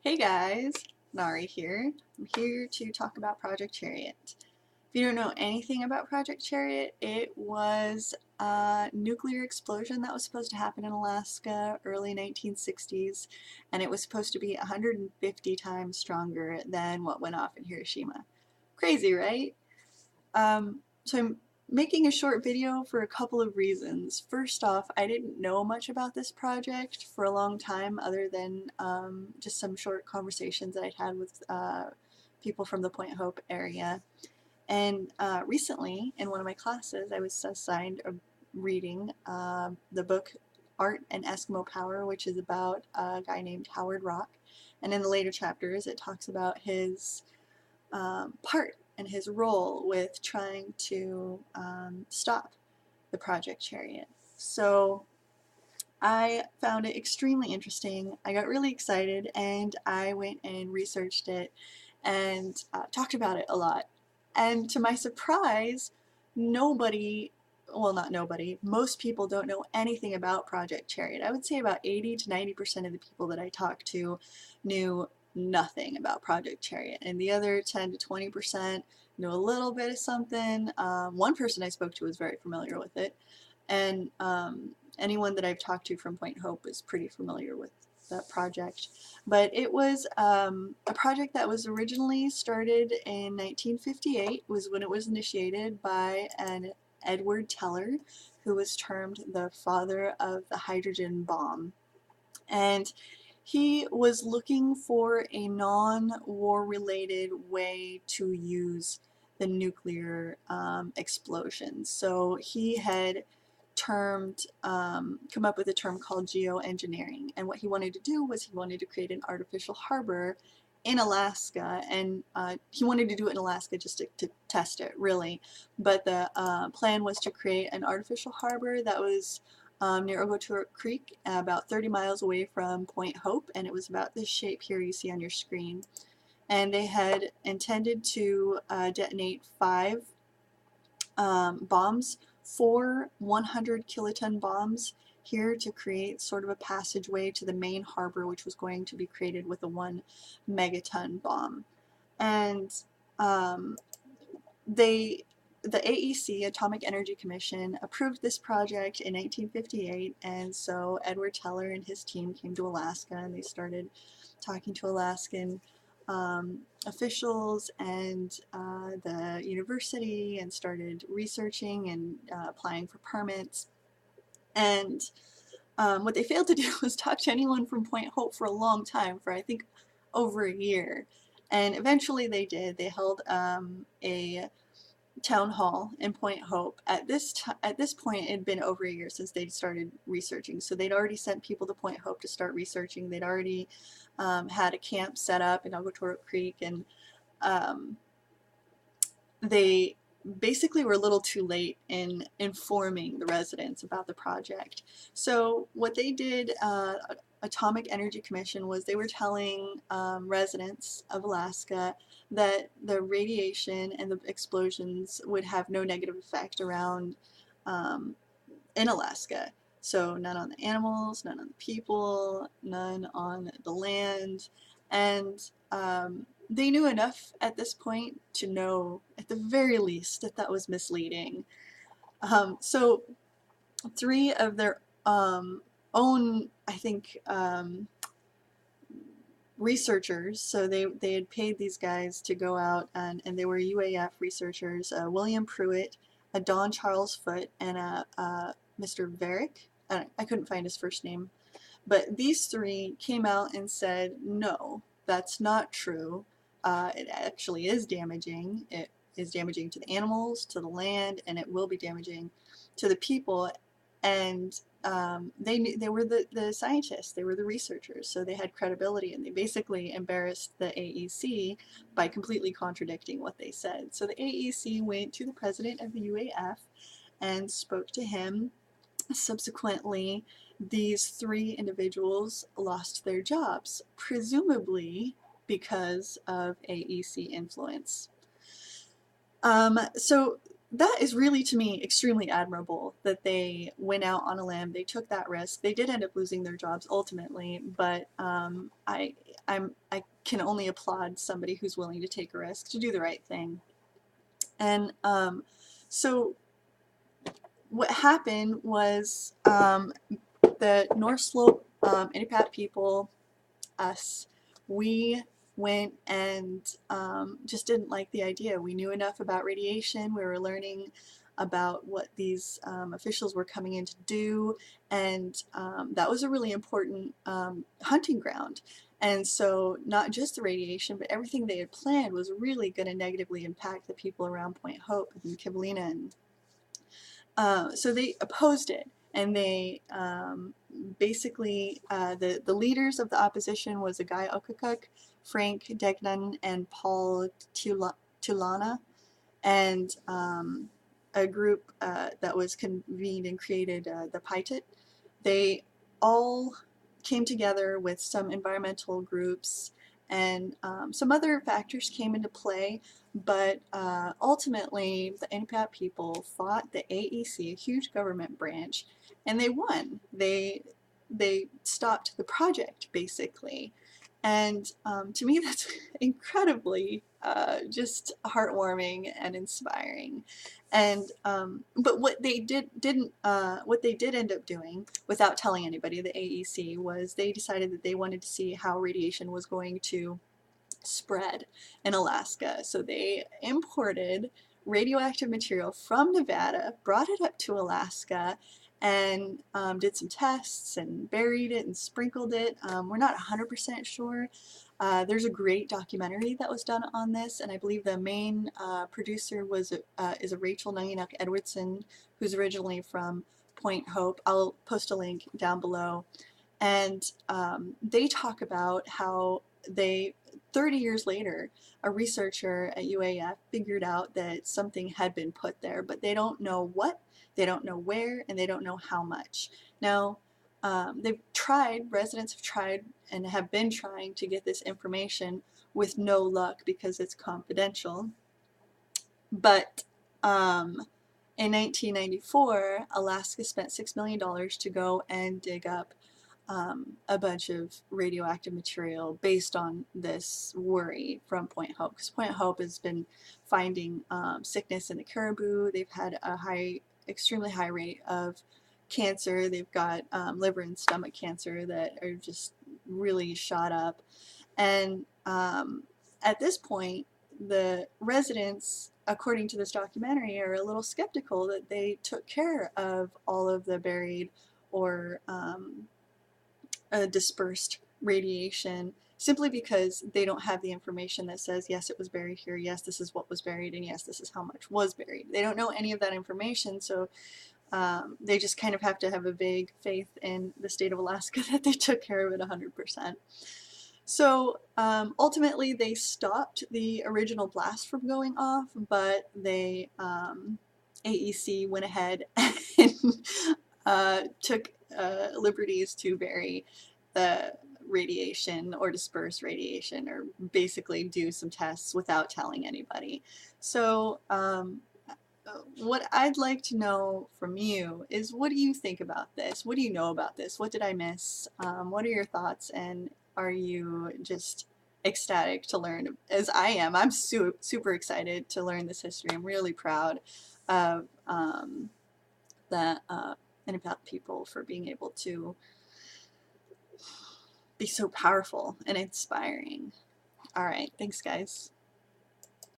Hey guys, Nari here. I'm here to talk about Project Chariot. If you don't know anything about Project Chariot, it was a nuclear explosion that was supposed to happen in Alaska early 1960s, and it was supposed to be 150 times stronger than what went off in Hiroshima. Crazy, right? So I'm making a short video for a couple of reasons. First off, I didn't know much about this project for a long time other than just some short conversations that I'd had with people from the Point Hope area. And recently, in one of my classes, I was assigned a reading the book Art and Eskimo Power, which is about a guy named Howard Rock. And in the later chapters, it talks about his part and his role with trying to stop the Project Chariot. So I found it extremely interesting. I got really excited and I went and researched it and talked about it a lot. And to my surprise, nobody, well, not nobody, most people don't know anything about Project Chariot. I would say about 80 to 90% of the people that I talked to knew nothing about Project Chariot, and the other 10 to 20% knew a little bit of something. One person I spoke to was very familiar with it, and anyone that I've talked to from Point Hope is pretty familiar with that project. But it was a project that was originally started in 1958, was when it was initiated by an Edward Teller, who was termed the father of the hydrogen bomb. And he was looking for a non-war related way to use the nuclear explosions. So he had come up with a term called geoengineering. And what he wanted to do was he wanted to create an artificial harbor in Alaska, and he wanted to do it in Alaska just to test it, really. But the plan was to create an artificial harbor that was near Ogoturk Creek, about 30 miles away from Point Hope, and it was about this shape here you see on your screen. And they had intended to detonate 5 bombs, 4 100 kiloton bombs here to create sort of a passageway to the main harbor, which was going to be created with a 1 megaton bomb. And they the AEC, Atomic Energy Commission, approved this project in 1958, and so Edward Teller and his team came to Alaska and they started talking to Alaskan officials and the university, and started researching and applying for permits. And what they failed to do was talk to anyone from Point Hope for a long time, for I think over a year. And eventually they did. They held a town hall in Point Hope. At this point, it had been over a year since they'd started researching, so they'd already sent people to Point Hope to start researching. They'd already had a camp set up in Ogoturk Creek, and they basically were a little too late in informing the residents about the project. So what they did, Atomic Energy Commission, was they were telling residents of Alaska that the radiation and the explosions would have no negative effect around in Alaska. So none on the animals, none on the people, none on the land. And they knew enough at this point to know, at the very least, that that was misleading. So 3 of their own, I think, researchers, so they had paid these guys to go out, and they were UAF researchers, William Pruitt, a Don Charles Foote, and a Mr. Varick. I couldn't find his first name. But these 3 came out and said, no, that's not true. It actually is damaging. It is damaging to the animals, to the land, and it will be damaging to the people. And they were the scientists, they were the researchers, so they had credibility, and they basically embarrassed the AEC by completely contradicting what they said. So the AEC went to the president of the UAF and spoke to him. Subsequently, these 3 individuals lost their jobs, presumably because of AEC influence. So that is really, to me, extremely admirable that they went out on a limb. They took that risk. They did end up losing their jobs ultimately, but I I can only applaud somebody who's willing to take a risk, to do the right thing. And so what happened was the North Slope Inupiat people, us, we went and just didn't like the idea. We knew enough about radiation. We were learning about what these officials were coming in to do, and that was a really important hunting ground. And so not just the radiation, but everything they had planned was really going to negatively impact the people around Point Hope and Kivalina. And so they opposed it, and they basically, the leaders of the opposition was a guy Okakuk, Frank Degnan, and Paul Tulana, and a group that was convened and created the Paitit. They all came together with some environmental groups, and some other factors came into play, but ultimately the Inupiat people fought the AEC, a huge government branch, and they won. They stopped the project, basically. And to me, that's incredibly just heartwarming and inspiring. And but what they what they did end up doing, without telling anybody, the AEC, was they decided that they wanted to see how radiation was going to spread in Alaska. So they imported radioactive material from Nevada, brought it up to Alaska, and did some tests and buried it and sprinkled it. We're not 100% sure. There's a great documentary that was done on this, and I believe the main producer is a Rachel Nanginak Edwardson, who's originally from Point Hope. I'll post a link down below. And they talk about how 30 years later, a researcher at UAF figured out that something had been put there, but they don't know what, they don't know where, and they don't know how much. Now, residents have tried and have been trying to get this information with no luck because it's confidential. But in 1994, Alaska spent $6 million to go and dig up a bunch of radioactive material based on this worry from Point Hope, because Point Hope has been finding sickness in the caribou. They've had a extremely high rate of cancer. They've got liver and stomach cancer that are just really shot up. And at this point, the residents, according to this documentary, are a little skeptical that they took care of all of the buried or dispersed radiation, simply because they don't have the information that says, yes, it was buried here, yes, this is what was buried, and yes, this is how much was buried. They don't know any of that information, so they just kind of have to have a vague faith in the state of Alaska that they took care of it 100%. So ultimately they stopped the original blast from going off, but they, AEC went ahead and took liberties to bury the radiation or disperse radiation, or basically do some tests without telling anybody. So what I'd like to know from you is, what do you think about this? What do you know about this? What did I miss? What are your thoughts, and are you just ecstatic to learn, as I am? I'm super excited to learn this history. I'm really proud of the Inupiat people for being able to be so powerful and inspiring. All right, thanks guys.